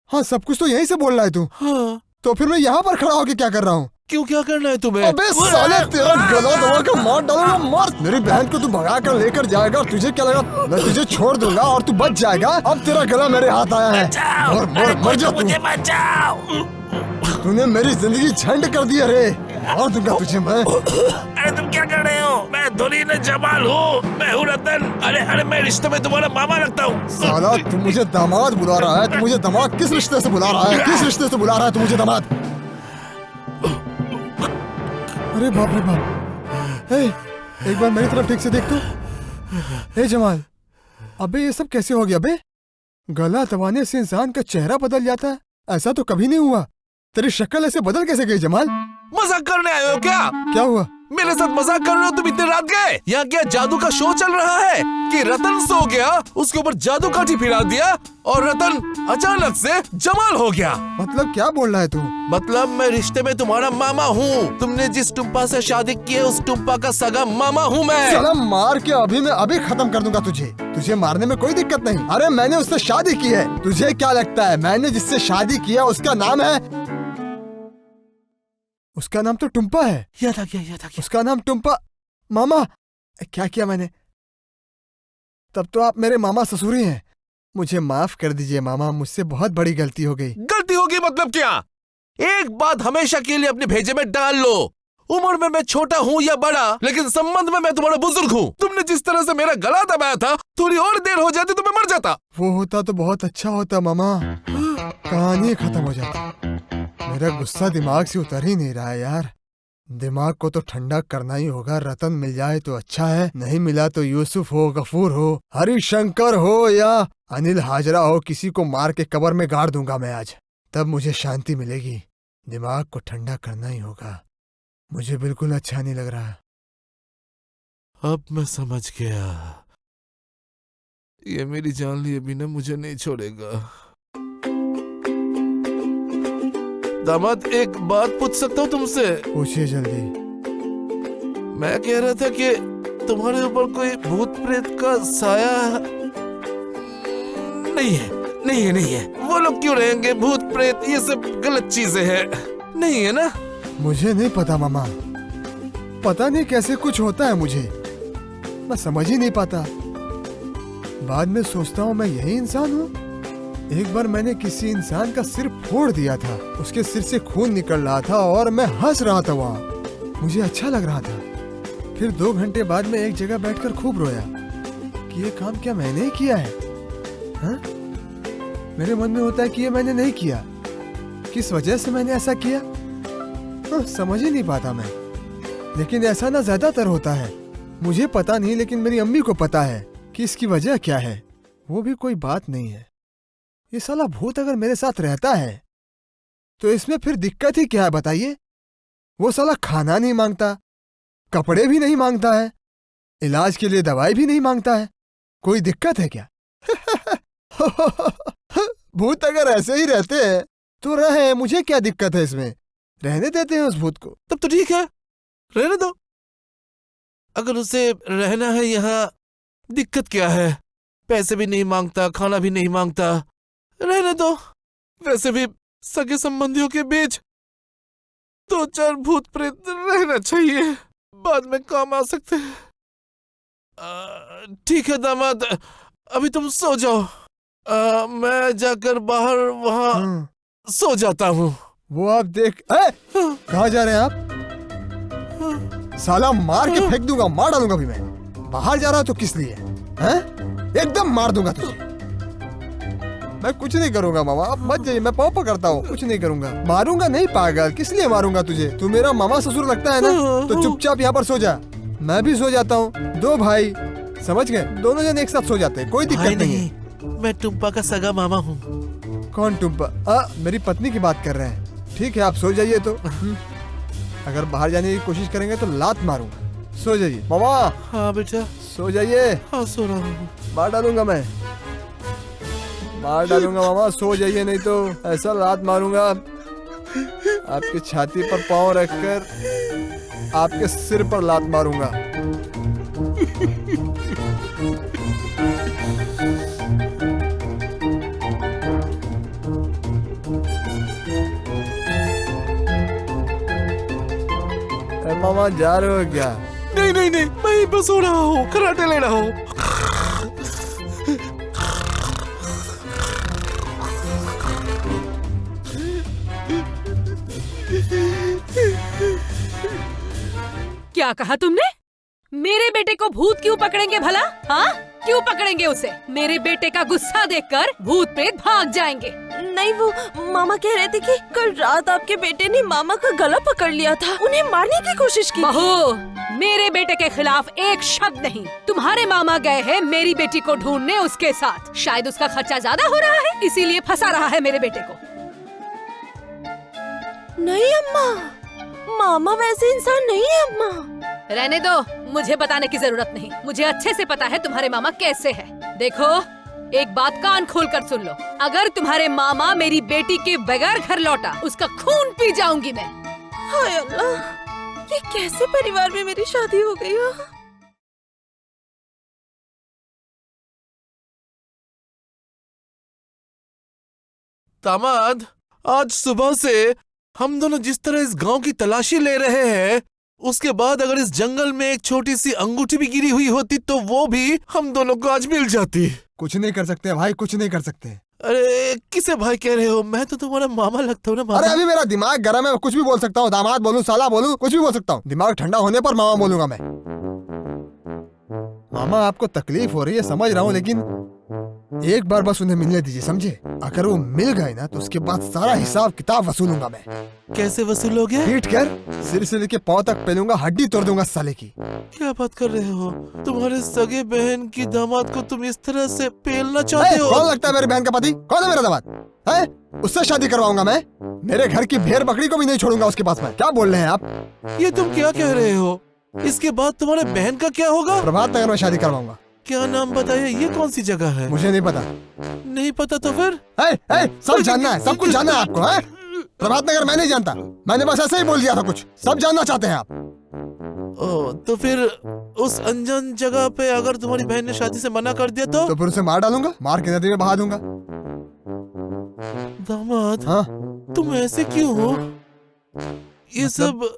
हाँ, सब कुछ तो यहीं से बोल रहा है तू। हाँ। तो फिर मैं यहाँ पर खड़ा होकर क्या कर रहा हूँ? क्यों, क्या करना है तुम्हें? अबे साले तेरा गला दबा कर मार डालूंगा। मार। मेरी बहन को तू भगा कर लेकर जाएगा। तुझे क्या लगा मैं तुझे छोड़ दूंगा और तू बच जाएगा? अब तेरा गला मेरे हाथ आया है। मर जा तू। तूने मेरी जिंदगी झंड कर दी है रे। मार दूंगा तुझे मैं। अरे तुम क्या कर रहे हो? मैं धोनी ने जमाल हूँ, मैं हूँ रतन। अरे मैं रिश्ते में तुम्हारा मामा लगता हूँ। साला तू मुझे दामाद बुला रहा है? तू मुझे दामाद किस रिश्ते से बुला रहा है? किस रिश्ते से बुला रहा है तू मुझे दामाद? अरे बाप रे बाप। एक बार मेरी तरफ ठीक से देख तो। जमाल, अबे ये सब कैसे हो गया बे? गला दबाने से इंसान का चेहरा बदल जाता है? ऐसा तो कभी नहीं हुआ। तेरी शक्ल ऐसे बदल कैसे गई जमाल? मजाक करने आए हो क्या? क्या हुआ? मेरे साथ मजाक कर रहे हो तुम इतने रात गए? यहाँ क्या जादू का शो चल रहा है कि रतन सो गया, उसके ऊपर जादू काठी फिरा दिया और रतन अचानक से जमाल हो गया। मतलब क्या बोल रहा है तू? मतलब मैं रिश्ते में तुम्हारा मामा हूँ। तुमने जिस टुम्पा से शादी की है उस टुम्पा का सगा मामा हूँ मैं। साला मार के अभी खत्म कर दूंगा तुझे मारने में कोई दिक्कत नहीं। अरे मैंने उससे शादी की है। तुझे क्या लगता है मैंने जिससे शादी किया उसका नाम है? उसका नाम तो टुम्पा है। याद आ गया। उसका नाम टुम्पा। मामा, क्या किया मैंने? तब तो आप मेरे मामा ससुरी हैं। मुझे माफ कर दीजिए मामा, मुझसे बहुत बड़ी गलती हो गई। गलती होगी मतलब क्या? एक बात हमेशा के लिए अपने भेजे में डाल लो। उम्र में मैं छोटा हूँ या बड़ा, लेकिन संबंध में मैं तुम्हारा बुजुर्ग हूँ। तुमने जिस तरह से मेरा गला दबाया था, थोड़ी और देर हो जाती तो मैं मर जाता। वो होता तो बहुत अच्छा होता मामा, कहानी खत्म हो जाती। मेरा गुस्सा दिमाग से उतर ही नहीं रहा है यार। दिमाग को तो ठंडा करना ही होगा। रतन मिल जाए तो अच्छा है, नहीं मिला तो यूसुफ हो, गफूर हो, हरिशंकर हो या अनिल हाजरा हो, किसी को मार के कब्र में गाड़ दूंगा मैं आज। तब मुझे शांति मिलेगी। दिमाग को ठंडा करना ही होगा। मुझे बिल्कुल अच्छा नहीं लग रहा। अब मैं समझ गया, ये मेरी जान लिए बिना मुझे नहीं छोड़ेगा। दामाद, एक बात पूछ सकता हूँ तुमसे? पूछिए जल्दी। मैं कह रहा था कि तुम्हारे ऊपर कोई भूत प्रेत का साया नहीं है। वो लोग क्यों रहेंगे? भूत प्रेत ये सब गलत चीजें हैं, नहीं है ना? मुझे नहीं पता मामा, पता नहीं कैसे कुछ होता है मुझे, मैं समझ ही नहीं पाता। बाद में सोचता हूँ मैं यही इंसान हूँ। एक बार मैंने किसी इंसान का सिर फोड़ दिया था, उसके सिर से खून निकल रहा था और मैं हंस रहा था वहाँ, मुझे अच्छा लग रहा था। फिर 2 घंटे बाद में एक जगह बैठकर खूब रोया कि ये काम क्या मैंने ही किया है? हाँ? मेरे मन में होता है कि ये मैंने नहीं किया, किस वजह से मैंने ऐसा किया? हाँ, समझ ही नहीं पाता मैं। लेकिन ऐसा ना ज्यादातर होता है, मुझे पता नहीं लेकिन मेरी अम्मी को पता है कि इसकी वजह क्या है। वो भी कोई बात नहीं है। ये साला भूत अगर मेरे साथ रहता है तो इसमें फिर दिक्कत ही क्या है बताइए? वो साला खाना नहीं मांगता, कपड़े भी नहीं मांगता है, इलाज के लिए दवाई भी नहीं मांगता है। कोई दिक्कत है क्या? भूत अगर ऐसे ही रहते हैं तो रहे, मुझे क्या दिक्कत है इसमें? रहने देते हैं उस भूत को। तब तो ठीक है, रहने दो। अगर उसे रहना है यहाँ, दिक्कत क्या है? पैसे भी नहीं मांगता, खाना भी नहीं मांगता, रहने दो। वैसे भी सगे संबंधियों के बीच 2-4 भूत प्रेत रहना चाहिए, बाद में काम आ सकते हैं। ठीक है दामाद, अभी तुम सो जाओ। मैं जाकर बाहर वहाँ सो जाता हूँ। वो आप देख, कहाँ जा रहे हैं आप? साला मार के फेंक दूंगा, मार डालूंगा भी मैं। बाहर जा रहा तो किस लिए? हैं? एकदम मार दूंगा तुझे। मैं कुछ नहीं करूंगा मामा, आप मत जाइए, मैं पाँव पकड़ता हूँ, कुछ नहीं करूंगा। मारूंगा नहीं पागल, किस लिए मारूंगा तुझे? तू मेरा मामा ससुर लगता है ना, तो चुपचाप यहाँ पर सो जा। मैं भी सो जाता हूँ, 2 भाई समझ गए, दोनों जन एक साथ सो जाते हैं, कोई दिक्कत नहीं है। मैं टुम्पा का सगा मामा हूँ। कौन टुम्पा? मेरी पत्नी की बात कर रहे हैं। ठीक है आप सो जाइए। तो अगर बाहर जाने की कोशिश करेंगे तो लात मारूंगा। सो जाइए मामा। हाँ बेटा सो जाइए। हाँ सो रहा हूँ। मार डालूंगा मैं, मार डालूंगा मामा, सो जाइए नहीं तो ऐसा लात मारूंगा आपकी छाती पर पाँव रखकर आपके सिर पर लात मारूंगा। मामा जा रहे हो क्या? नहीं, मैं ही बस सो रहा हूँ, कराटे ले रहा हूँ। क्या कहा तुमने? मेरे बेटे को भूत क्यों पकड़ेंगे भला? हाँ, क्यों पकड़ेंगे उसे? मेरे बेटे का गुस्सा देखकर भूत प्रेत भाग जाएंगे। नहीं, वो मामा कह रहे थे कि कल रात आपके बेटे ने मामा का गला पकड़ लिया था, उन्हें मारने की कोशिश की। बहू, मेरे बेटे के खिलाफ एक शब्द नहीं। तुम्हारे मामा गए हैं मेरी बेटी को ढूंढने उसके साथ। शायद उसका खर्चा ज्यादा हो रहा है, इसीलिए फंसा रहा है मेरे बेटे को। नहीं अम्मा, मामा वैसे इंसान नहीं है अम्मा। रहने दो, मुझे बताने की जरूरत नहीं। मुझे अच्छे से पता है तुम्हारे मामा कैसे हैं। देखो, एक बात कान खोल कर सुन लो। अगर तुम्हारे मामा मेरी बेटी के बगैर घर लौटा, उसका खून पी जाऊंगी मैं। हाय अल्लाह, ये कैसे परिवार में मेरी शादी हो गई है? दामाद, आज सुबह से हम दोनों जिस तरह इस गांव की तलाशी ले रहे हैं, उसके बाद अगर इस जंगल में एक छोटी सी अंगूठी भी गिरी हुई होती तो वो भी हम दोनों को आज मिल जाती। कुछ नहीं कर सकते भाई, कुछ नहीं कर सकते। अरे किसे भाई कह रहे हो? मैं तो तुम्हारा मामा लगता हूँ ना मामा। अरे अभी मेरा दिमाग गर्म है, कुछ भी बोल सकता हूँ। दामाद बोलूं, साला बोलूं, कुछ भी बोल सकता हूँ। दिमाग ठंडा होने पर मामा बोलूंगा मैं। मामा आपको तकलीफ हो रही है, समझ रहा हूँ, लेकिन एक बार बस उन्हें मिलने दीजिए, समझे? अगर वो मिल गए ना तो उसके बाद सारा हिसाब किताब वसूलूंगा मैं। कैसे वसूलोगे? पीट कर सिर से लेके पाँव तक पेलूंगा, हड्डी तोड़ दूंगा साले की। क्या बात कर रहे हो? तुम्हारे सगे बहन की दामाद को तुम इस तरह से पेलना चाहते हो? कौन लगता है मेरी बहन का पति? कौन है मेरा दामाद? है? उससे शादी करवाऊंगा मैं। मेरे घर की भेड़ बकरी को भी नहीं छोड़ूंगा उसके पास में। क्या बोल रहे हैं आप? ये तुम क्या कह रहे हो? इसके बाद तुम्हारे बहन का क्या होगा? प्रभात नगर में शादी करवाऊंगा। क्या नाम बताइए? ये कौन सी जगह है? मुझे नहीं पता। नहीं पता तो फिर? सब जानना है, सब कुछ जानना है आपको, है? प्रभात नगर मैं नहीं जानता, मैंने बस ऐसे ही बोल दिया था कुछ। सब जानना चाहते हैं आप? ओ, तो फिर उस अनजान जगह पे अगर तुम्हारी बहन ने शादी से मना कर दिया तो फिर उसे मार डालूंगा, मार के नदी में बहा दूंगा। दामाद, हाँ? तुम ऐसे क्यों हो? ये सब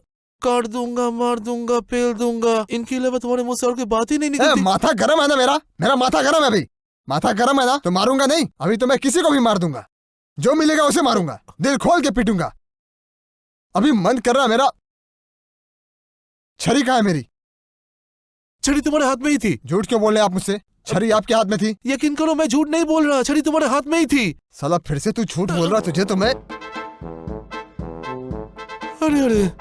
काट दूंगा, मार दूंगा, पेल दूंगा, इनके अलावा तुम्हारे मुंह से और कोई बात ही नहीं निकलती। माथा गर्म है ना मेरा माथा गर्म है अभी। माथा गर्म है ना तो मारूंगा नहीं, अभी तो मैं किसी को भी मार दूंगा। जो मिलेगा उसे मारूंगा, दिल खोल के पीटूंगा। अभी मन कर रहा मेरा। छड़ी कहाँ है मेरी? छड़ी तुम्हारे हाथ में ही थी। झूठ क्यों बोल रहे हैं आप मुझसे? छड़ी आपके हाथ में थी। यकीन करो मैं झूठ नहीं बोल रहा, छड़ी तुम्हारे हाथ में ही थी। साला फिर से तू झूठ बोल रहा, तुझे तो मैं। अरे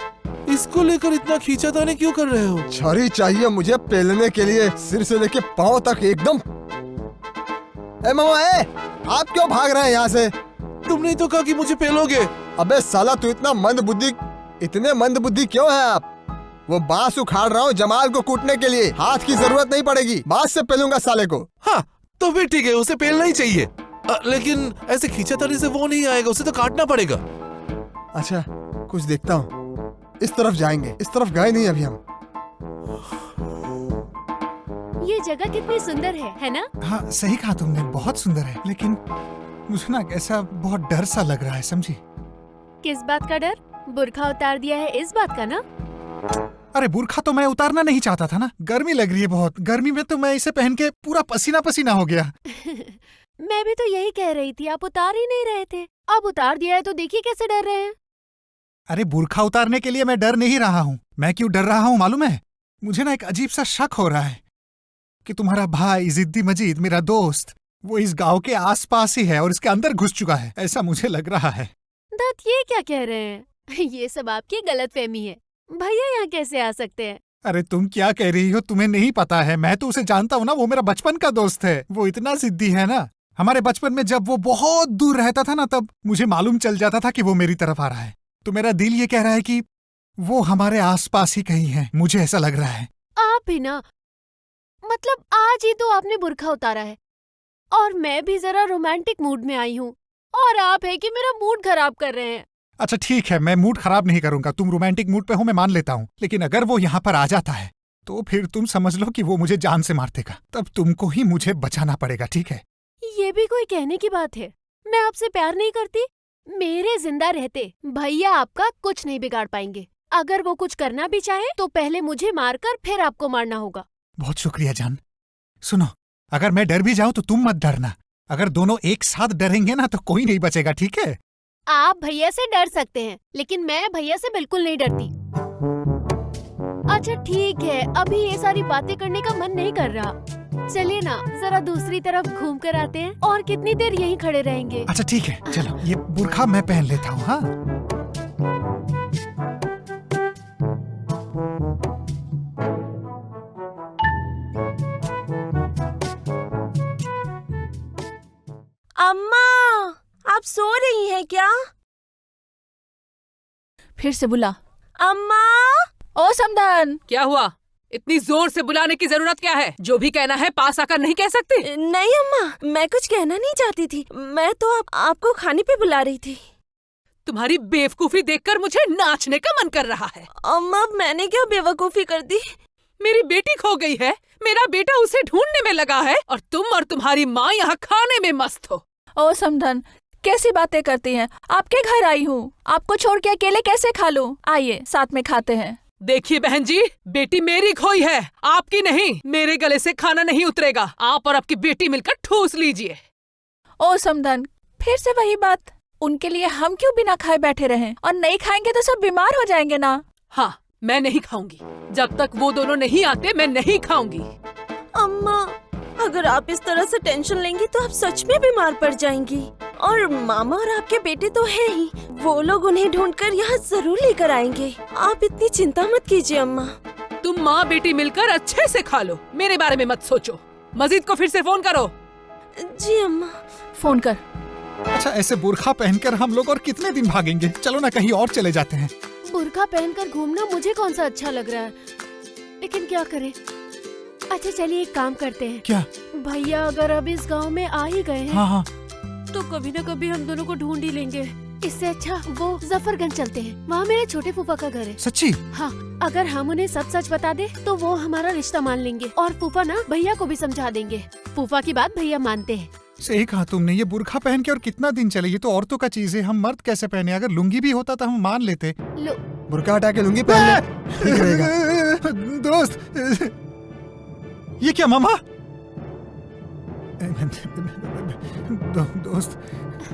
इसको लेकर इतना खींचातानी क्यों कर रहे हो? छड़ी चाहिए मुझे पेलने के लिए, सिर से लेके पांव तक एकदम। ए मामा, आप क्यों भाग रहे हैं यहाँ से? तुमने तो कहा कि मुझे पेलोगे। अबे साला, तू इतना मंदबुद्धि, इतने मंदबुद्धि क्यों है आप? वो बांस उखाड़ रहा हूँ जमाल को कूटने के लिए, हाथ की जरूरत नहीं पड़ेगी, बांस से पेलूंगा साले को। हाँ तो फिर ठीक है, उसे पेलना ही चाहिए। लेकिन ऐसे खींचातानी से वो नहीं आएगा, उसे तो काटना पड़ेगा। अच्छा, कुछ देखता हूँ। इस तरफ जाएंगे, इस तरफ गए नहीं अभी हम। ये जगह कितनी सुंदर है ना? हाँ सही कहा तुमने, बहुत सुंदर है, लेकिन मुझे ना ऐसा बहुत डर सा लग रहा है, समझी? किस बात का डर? बुर्खा उतार दिया है इस बात का ना? अरे बुर्खा तो मैं उतारना नहीं चाहता था ना, गर्मी लग रही है बहुत। गर्मी में तो मैं इसे पहन के पूरा पसीना पसीना हो गया। मैं भी तो यही कह रही थी, आप उतार ही नहीं रहे थे। अब उतार दिया है तो देखिए कैसे डर रहे हैं। अरे बुर्खा उतारने के लिए मैं डर नहीं रहा हूँ। मैं क्यों डर रहा हूँ मालूम है? मुझे ना एक अजीब सा शक हो रहा है कि तुम्हारा भाई जिद्दी मजीद, मेरा दोस्त, वो इस गांव के आसपास ही है और इसके अंदर घुस चुका है, ऐसा मुझे लग रहा है। दत्त, ये क्या कह रहे हैं? ये सब आपकी गलतफहमी है। भैया यहाँ कैसे आ सकते हैं? अरे तुम क्या कह रही हो? तुम्हें नहीं पता है? मैं तो उसे जानता हूँ ना, वो मेरा बचपन का दोस्त है। वो इतना जिद्दी है ना। हमारे बचपन में जब वो बहुत दूर रहता था ना, तब मुझे मालूम चल जाता था कि वो मेरी तरफ आ रहा है। तो मेरा दिल ये कह रहा है कि वो हमारे आसपास ही कहीं है, मुझे ऐसा लग रहा है। आप ही ना, मतलब आज ही तो आपने बुर्खा उतारा है और मैं भी जरा रोमांटिक मूड में आई हूँ, और आप है कि मेरा मूड खराब कर रहे हैं। अच्छा ठीक है, मैं मूड खराब नहीं करूंगा। तुम रोमांटिक मूड पे हो, मैं मान लेता हूँ, लेकिन अगर वो यहाँ पर आ जाता है तो फिर तुम समझ लो कि वो मुझे जान से मार देगा। तब तुमको ही मुझे बचाना पड़ेगा, ठीक है? ये भी कोई कहने की बात है? मैं आपसे प्यार नहीं करती? मेरे जिंदा रहते भैया आपका कुछ नहीं बिगाड़ पाएंगे। अगर वो कुछ करना भी चाहे तो पहले मुझे मारकर फिर आपको मारना होगा। बहुत शुक्रिया जान। सुनो, अगर मैं डर भी जाऊं तो तुम मत डरना। अगर दोनों एक साथ डरेंगे ना तो कोई नहीं बचेगा, ठीक है? आप भैया से डर सकते हैं, लेकिन मैं भैया से बिल्कुल नहीं डरती। अच्छा ठीक है, अभी ये सारी बातें करने का मन नहीं कर रहा। चलिए ना, जरा दूसरी तरफ घूम कर आते हैं। और कितनी देर यहीं खड़े रहेंगे? अच्छा ठीक है, चलो ये बुर्खा मैं पहन लेता हूँ। हाँ अम्मा, आप सो रही हैं क्या? फिर से बुला। अम्मा। ओ समधन। क्या हुआ? इतनी जोर से बुलाने की जरूरत क्या है? जो भी कहना है पास आकर नहीं कह सकती? नहीं अम्मा, मैं कुछ कहना नहीं चाहती थी। मैं तो आपको खाने पे बुला रही थी। तुम्हारी बेवकूफी देखकर मुझे नाचने का मन कर रहा है। अम्मा, मैंने क्या बेवकूफी कर दी? मेरी बेटी खो गई है, मेरा बेटा उसे ढूंढने में लगा है और तुम और तुम्हारी माँ यहाँ खाने में मस्त हो। ओ समधन, कैसी बातें करती हैं? आपके घर आई हूँ, आपको छोड़ के अकेले कैसे खा लूं? आइए साथ में खाते हैं। देखिए बहन जी, बेटी मेरी खोई है, आपकी नहीं। मेरे गले से खाना नहीं उतरेगा। आप और आपकी बेटी मिलकर ठूस लीजिए। ओ समधन, फिर से वही बात। उनके लिए हम क्यों बिना खाए बैठे रहें? और नहीं खाएंगे तो सब बीमार हो जाएंगे ना। हाँ, मैं नहीं खाऊंगी। जब तक वो दोनों नहीं आते मैं नहीं खाऊंगी। अम्मा, अगर आप इस तरह से टेंशन लेंगी तो आप सच में बीमार पड़ जाएंगी। और मामा और आपके बेटे तो है ही, वो लोग उन्हें ढूंढकर यहाँ जरूर लेकर आएंगे। आप इतनी चिंता मत कीजिए अम्मा। तुम माँ बेटी मिलकर अच्छे से खा लो, मेरे बारे में मत सोचो। मजीद को फिर से फोन करो। जी अम्मा। फोन कर। अच्छा, ऐसे बुर्खा पहनकर हम लोग और कितने दिन भागेंगे? चलो ना कहीं और चले जाते हैं। बुर्का पहनकर घूमना मुझे कौन सा अच्छा लग रहा है, लेकिन क्या करें। अच्छा चलिए एक काम करते हैं। क्या? भैया अगर अब इस गांव में आ ही गए हैं, हाँ हाँ, तो कभी न कभी हम दोनों को ढूंढ ही लेंगे। इससे अच्छा वो जफरगंज चलते हैं, वहाँ मेरे छोटे फूफा का घर है। सच्ची? हाँ, अगर हम उन्हें सब सच बता दे तो वो हमारा रिश्ता मान लेंगे और फूफा ना भैया को भी समझा देंगे। फूफा की बात भैया मानते हैं। सही कहा तुमने। ये बुर्खा पहन के और कितना दिन चले? ये तो औरतों का चीज है, हम मर्द कैसे पहने? अगर लुंगी भी होता तो हम मान लेते। लो, बुर्का हटा के लुंगी पहन ले, ठीक रहेगा। दोस्त, ये क्या मामा? दोस्त,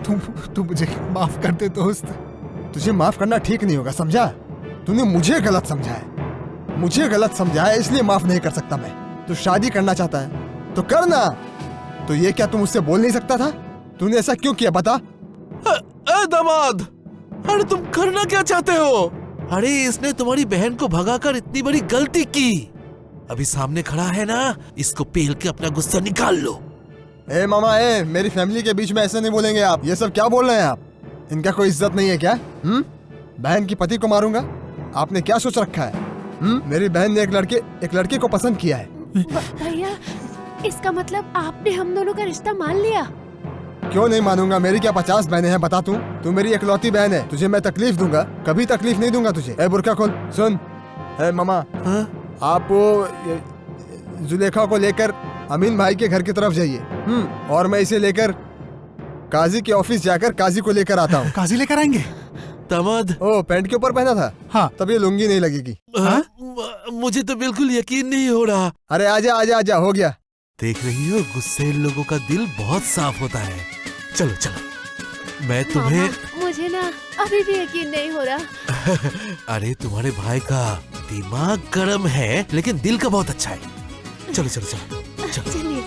तुम मुझे माफ कर दे दोस्त। तुझे माफ करना ठीक नहीं होगा, समझा? तूने मुझे गलत समझा है, मुझे गलत समझा है, इसलिए माफ नहीं कर सकता मैं। तू शादी करना चाहता है तो करना। तो ये क्या तुम मुझसे बोल नहीं सकता था? तूने ऐसा क्यों किया बता? दामाद, अरे तुम करना क्या चाहते हो? अरे इसने तुम्हारी बहन को भगाकर इतनी बड़ी गलती की। अभी सामने खड़ा है ना, इसको पेल के अपना गुस्सा निकाल लो। ए मामा, ए मेरी फैमिली के बीच में ऐसे नहीं बोलेंगे आप। ये सब क्या बोल रहे हैं आप? इनका कोई इज्जत नहीं है क्या? बहन की पति को मारूंगा? आपने क्या सोच रखा है? मेरी बहन ने एक लड़के को पसंद किया है। भैया, इसका मतलब आपने हम दोनों का रिश्ता मान लिया? क्यों नहीं मानूंगा? मेरी क्या 50 बहनें हैं बता तू मेरी इकलौती बहन है। तुझे मैं तकलीफ दूंगा? कभी तकलीफ नहीं दूंगा तुझे। ए बुर्का खोल, सुन। ए मामा, आप वो जुलेखा को लेकर अमीन भाई के घर की तरफ जाइए, और मैं इसे लेकर काजी के ऑफिस जाकर काजी को लेकर आता हूँ। काजी लेकर आएंगे? दामाद, ओ, पैंट के ऊपर पहना था? हाँ। तब ये लुंगी नहीं लगेगी। मुझे तो बिल्कुल यकीन नहीं हो रहा। अरे आजा आजा आजा, हो गया। देख रही हो, गुस्से लोगों का दिल बहुत साफ होता है। चलो चलो, मैं तुम्हें। मामा, मुझे ना अभी भी यकीन नहीं हो रहा। अरे तुम्हारे भाई का दिमाग गर्म है, लेकिन दिल का बहुत अच्छा है। चलो चलो चलो चलो। चलिए।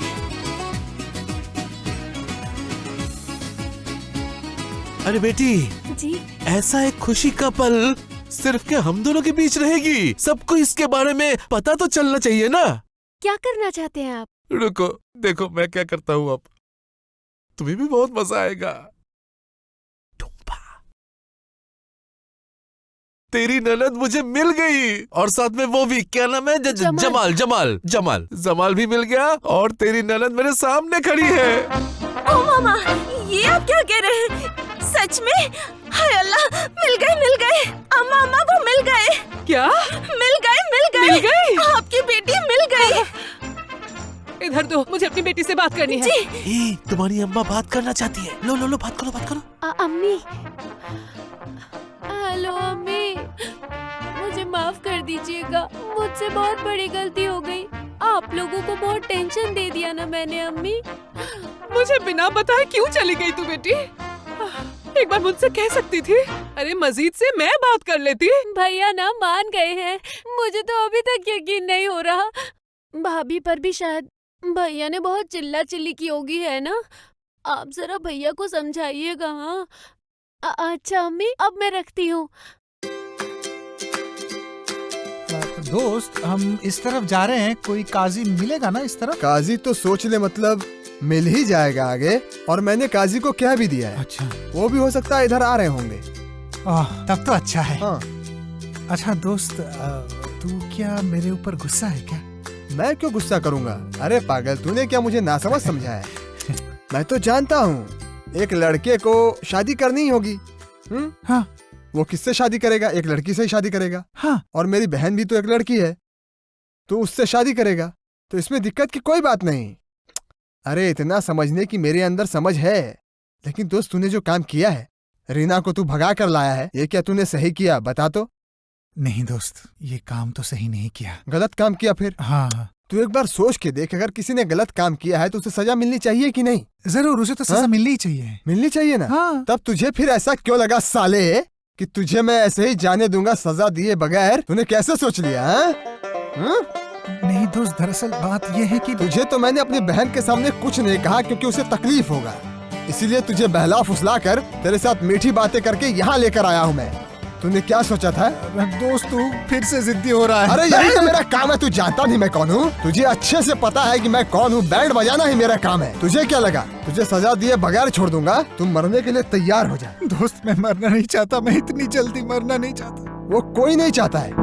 अरे बेटी जी, ऐसा एक खुशी का पल सिर्फ के हम दोनों के बीच रहेगी। सबको इसके बारे में पता तो चलना चाहिए ना। क्या करना चाहते हैं आप? रुको, देखो मैं क्या करता हूँ अब। तुम्हें भी बहुत मजा आएगा। टुम्पा, तेरी ननद मुझे मिल गई, और साथ में वो भी, क्या नाम है? जमाल जमाल जमाल जमाल भी मिल गया, और तेरी ननद मेरे सामने खड़ी है। ओ मामा, ये आप क्या कह रहे हैं? सच में? हाय अल्लाह, मिल गए। अम्मा अम्मा, वो मिल गए। क्या? मिल गए। आपकी बेटी मिल गई। इधर दो, मुझे अपनी बेटी से बात करनी है। जी, तुम्हारी अम्मा बात करना चाहती है। लो लो लो, बात करो। अम्मी, हेलो अम्मी, मुझे माफ कर दीजिएगा, मुझसे बहुत बड़ी गलती हो गई। आप लोगों को बहुत टेंशन दे दिया ना मैंने अम्मी। मुझे बिना बताए क्यों चली गई तू बेटी? एक बार मुझसे कह सकती थी। अरे मजीद से मैं बात कर लेती। भैया ना मान गए हैं, मुझे तो अभी तक यकीन नहीं हो रहा। भाभी पर भी शायद भैया ने बहुत चिल्ला चिल्ली की होगी, है ना? आप जरा भैया को समझाइएगा। हाँ अच्छा अम्मी, अब मैं रखती हूँ। दोस्त, हम इस तरफ जा रहे हैं, कोई काजी मिलेगा ना इस तरफ? काजी तो सोच ले, मतलब मिल ही जाएगा आगे। और मैंने काजी को कह भी दिया है। अच्छा, वो भी हो सकता है इधर आ रहे होंगे। तब तो अच्छा है। हाँ। अच्छा दोस्त, तू क्या मेरे ऊपर गुस्सा है क्या? मैं क्यों गुस्सा करूंगा? अरे पागल, तूने क्या मुझे नासमझ समझा है? मैं तो जानता हूँ एक लड़के को शादी करनी ही होगी। हाँ। वो किससे शादी करेगा? एक लड़की से ही शादी करेगा। हाँ। और मेरी बहन भी तो एक लड़की है, तो उससे शादी करेगा, तो इसमें दिक्कत की कोई बात नहीं। अरे इतना समझने की मेरे अंदर समझ है। लेकिन दोस्त, तूने जो काम किया है, रीना को तू भगा कर लाया है, ये क्या तूने सही किया? बता तो। नहीं दोस्त, ये काम तो सही नहीं किया। गलत काम किया फिर? हाँ। तू एक बार सोच के देख, अगर किसी ने गलत काम किया है तो उसे सजा मिलनी चाहिए कि नहीं? जरूर, उसे तो सजा मिलनी ही चाहिए। मिलनी चाहिए ना? हाँ। तब तुझे फिर ऐसा क्यों लगा साले कि तुझे मैं ऐसे ही जाने दूंगा सजा दिए बगैर? तूने कैसे सोच लिया? नहीं दोस्त, दरअसल बात यह है कि तुझे तो मैंने अपनी बहन के सामने कुछ नहीं कहा क्योंकि उसे तकलीफ होगा, इसीलिए तुझे बहला फुसला कर तेरे साथ मीठी बातें करके यहाँ लेकर आया हूँ मैं। तूने क्या सोचा था? दोस्त, तू फिर से जिद्दी हो रहा है। अरे यही तो मेरा काम है। तू जानता नहीं मैं कौन हूँ? तुझे अच्छे से पता है कि मैं कौन हूँ। बैंड बजाना ही मेरा काम है। तुझे क्या लगा तुझे सजा दिए बगैर छोड़ दूंगा? तुम मरने के लिए तैयार हो जा। दोस्त, मैं मरना नहीं चाहता, मैं इतनी जल्दी मरना नहीं चाहता। वो कोई नहीं चाहता है।